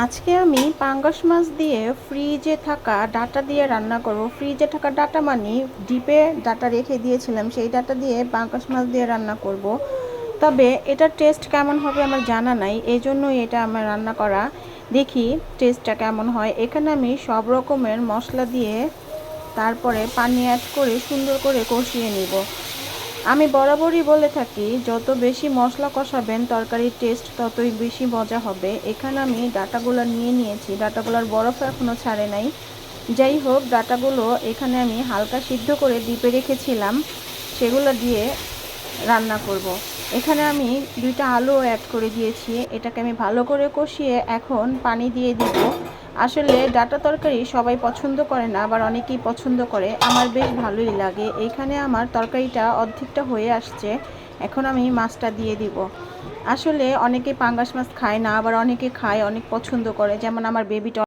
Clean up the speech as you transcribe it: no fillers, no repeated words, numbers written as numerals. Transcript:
আজকে আমি পাঙ্গাস মাছ দিয়ে ফ্রিজে থাকা ডাটা দিয়ে রান্না করব। ফ্রিজে থাকা ডাটা মানে ডিপে ডাটা রেখে দিয়েছিলাম, সেই ডাটা দিয়ে পাঙ্গাস মাছ দিয়ে রান্না করব। তবে এটার টেস্ট কেমন হবে আমার জানা নাই, এই জন্যই এটা আমার রান্না করা। দেখি টেস্টটা কেমন হয়। এখানে আমি সব রকমের মশলা দিয়ে তারপরে পানি অ্যাড করে সুন্দর করে কষিয়ে নিব। আমি বরাবরই বলে থাকি, যত বেশি মশলা কষাবেন তরকারির টেস্ট ততই বেশি মজা হবে। এখানে আমি ডাটাগুলো নিয়ে নিয়েছি, ডাটাগুলোর বরফ এখনও ছাড়ে নাই। যাই হোক, ডাটাগুলো এখানে আমি হালকা সিদ্ধ করে ডিপে রেখেছিলাম, সেগুলো দিয়ে রান্না করব। এখানে আমি 2টা আলু অ্যাড করে দিয়েছি। এটাকে আমি ভালো করে কষিয়ে এখন পানি দিয়ে দিব। আসলে ডাটা তরকারি সবাই পছন্দ করে না, আবার অনেকেই পছন্দ করে। আমার বেশ ভালোই লাগে। এখানে আমার তরকারিটা অর্ধেকটা হয়ে আসছে, এখন আমি মাছটা দিয়ে দিব। আসলে অনেকে পাঙ্গাস মাছ খায় না, আবার অনেকে খায়, অনেক পছন্দ করে, যেমন আমার বেবিটা